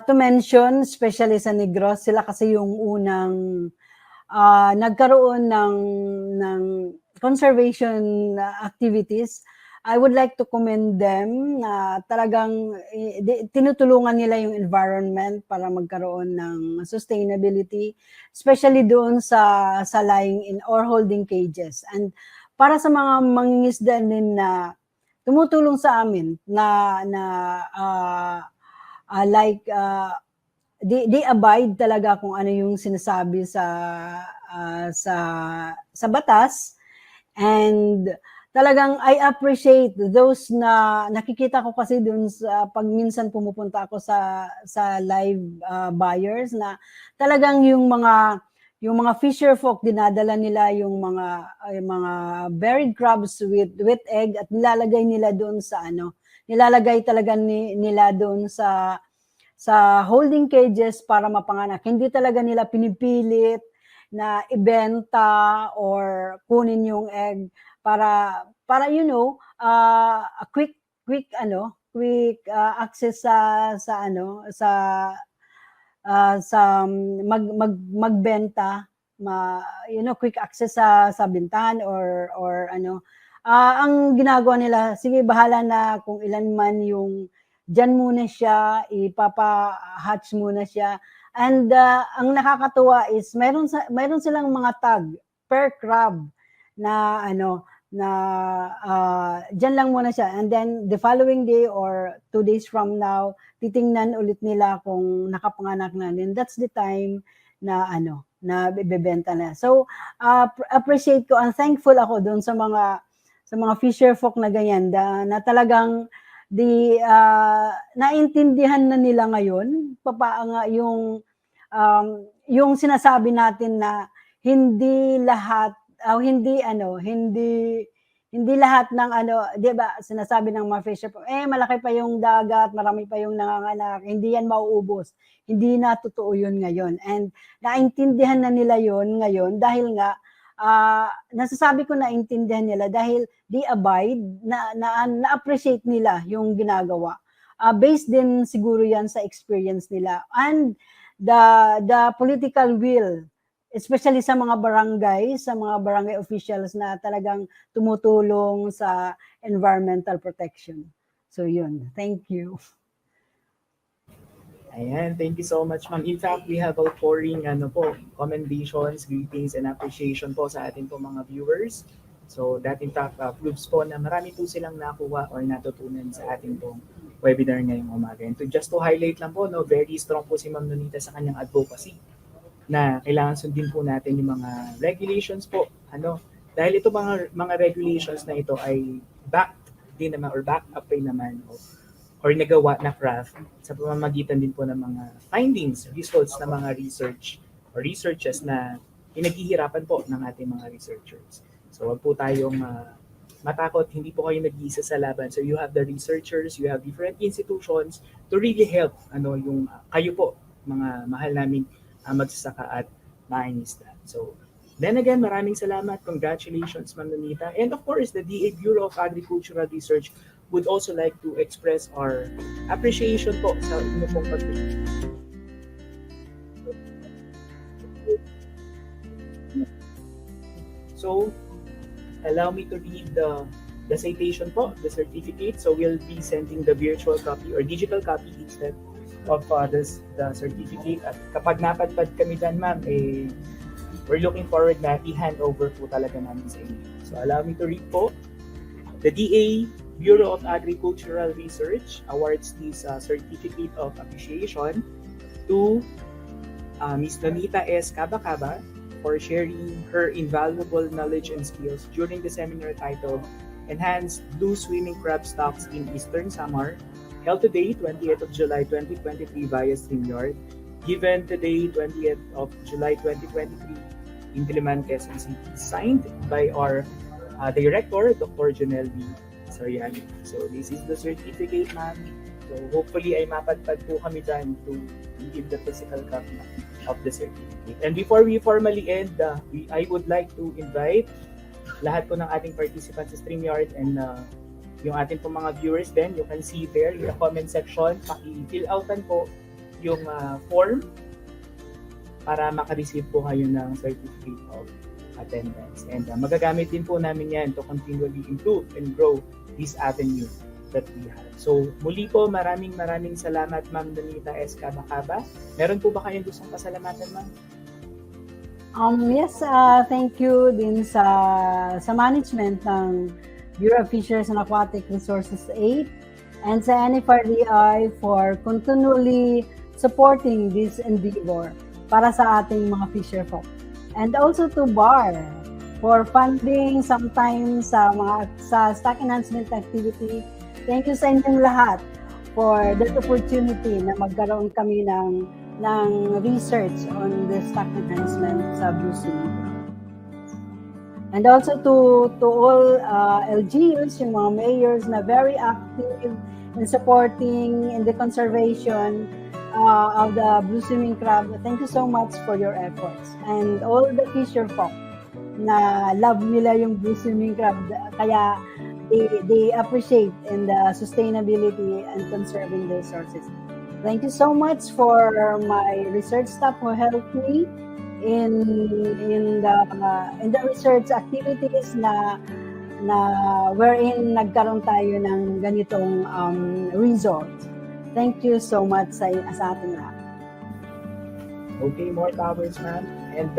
to mention, especially sa Negros, sila kasi yung unang nagkaroon ng conservation activities. I would like to commend them na talagang tinutulungan nila yung environment para magkaroon ng sustainability, especially doon sa lying in or holding cages. And para sa mga mangingisda din na tumutulong sa amin they abide talaga kung ano yung sinasabi sa batas, and talagang I appreciate those na nakikita ko kasi dun sa pag minsan pumupunta ako sa live buyers na talagang yung mga fisher folk dinadala nila yung mga buried crabs with egg at nilalagay nila doon sa nilalagay talaga nila doon sa holding cages para mapanganak. Hindi talaga nila pinipilit na ibenta or kunin yung egg para a quick access sa magbenta, quick access sa bintahan or ang ginagawa nila, sige bahala na kung ilan man yung dyan muna siya, ipapa-hatch muna siya. And ang nakakatuwa is mayroon silang mga tag per crab na dyan lang muna siya. And then the following day or 2 days from now, titingnan ulit nila kung nakapanganak na. And that's the time na na ibebenta na. So appreciate ko and thankful ako doon sa mga fisher folk na ganyan na talagang naintindihan na nila ngayon yung sinasabi natin na hindi lahat hindi lahat ng 'di ba sinasabi ng mga fisher folk, malaki pa yung dagat, marami pa yung nanganganak, hindi yan mauubos. Hindi na totoo yun ngayon. And naintindihan na nila yun ngayon dahil nga nasasabi ko naintindihan nila dahil they abide, na-appreciate nila yung ginagawa. Based din siguro yan sa experience nila. And the political will, especially sa mga barangay officials na talagang tumutulong sa environmental protection. So yun, thank you. Ayan, thank you so much, ma'am. In fact, we have outpouring commendations, greetings, and appreciation po sa ating po mga viewers. So that in fact proves po na marami po silang nakuha or natutunan sa ating pong webinar ngayong umaga. And just to highlight lang po, very strong po si Ma'am Nonita sa kanyang advocacy na kailangan sundin po natin yung mga regulations po. Dahil ito mga regulations na ito ay backed din naman or back up rin naman or nagawa na craft sa pamamagitan din po ng mga findings, results ng mga researches na pinaghihirapan po ng ating mga researchers. So wag po tayong matakot, hindi po kayo nag-iisa sa laban. So you have the researchers, you have different institutions to really help yung kayo po, mga mahal naming magsasaka at mangingisda. So then again, maraming salamat. Congratulations, Ma'am Nonita. And of course, the DA Bureau of Agricultural Research would also like to express our appreciation po sa inyo pong pagtulong. So, allow me to read the citation po, the certificate. So, we'll be sending the virtual copy or digital copy instead of the certificate. At kapag napadpad kami dyan, ma'am, we're looking forward na i-hand over po talaga namin sa inyo. So, allow me to read po. The DA Bureau of Agricultural Research awards this certificate of appreciation to Ms. Nonita S. Cabacaba for sharing her invaluable knowledge and skills during the seminar titled Enhanced Blue Swimming Crab Stocks in Eastern Samar, held today, 20th of July 2023 via StreamYard, given today, 20th of July 2023 in Diliman, Quezon City, signed by our Director, Dr. Jonel B. Soriano. So this is the certificate, ma'am. So hopefully ay mapadpad po kami dyan to give the physical copy of the certificate. And before we formally end, I would like to invite lahat po ng ating participants sa StreamYard and yung ating po mga viewers din, you can see there in the comment section, paki-fill outan po yung form para makareceive po kayo ng certificate of attendance. And magagamit din po namin yan to continually improve and grow this avenue that we have. So muli po, maraming salamat, Ma'am Nonita S. Cabacaba. Meron po ba kayong gustong pasalamatan, ma'am? Yes, thank you din sa management ng Bureau of Fisheries and Aquatic Resources 8 and sa NFRDI for continually supporting this endeavor para sa ating mga fisher folk. And also to BAR for funding sometimes sa stock enhancement activity. Thank you sa inyong lahat for that opportunity na magkaroon kami ng research on the stock enhancement sa Blue Swimming. And also to all LGUs, yung mga mayors na very active in supporting in the conservation of the blue swimming crab. Thank you so much for your efforts. And all the fisher folk na love nila yung blue swimming crab, kaya they appreciate in the sustainability and conserving the resources. Thank you so much for my research staff who helped me in the research activities na wherein nagkaroon tayo ng ganitong results. Thank you so much sa ating lahat. Okay, more towers, ma'am. And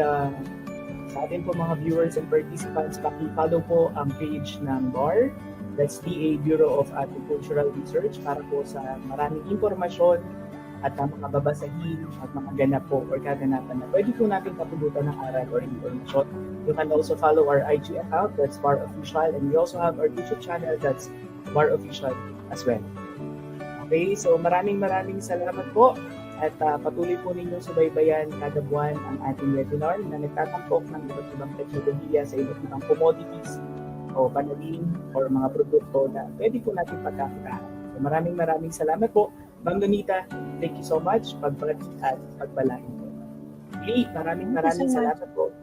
sa atin po mga viewers and participants, paki-follow po ang page ng BAR. That's PA Bureau of Agricultural Research para po sa maraming informasyon at mga babasahin at mga ganap po or kaganapan na pwede po natin kapulutan ng aral or informasyon. You can also follow our IG account, that's BAR Official, and we also have our YouTube channel, that's BAR Official as well. Okay, so maraming salamat po at patuloy po ninyong subaybayan kada buwan ang ating webinar na nagtatampok ng iba't ibang teknolohiya sa iba't ibang commodities o panalin or mga produkto na pwede po natin pagkakitaan. So maraming salamat po. Ma'am Nonita, thank you so much. Pagbati at pagpalain po. Lee, maraming salamat po.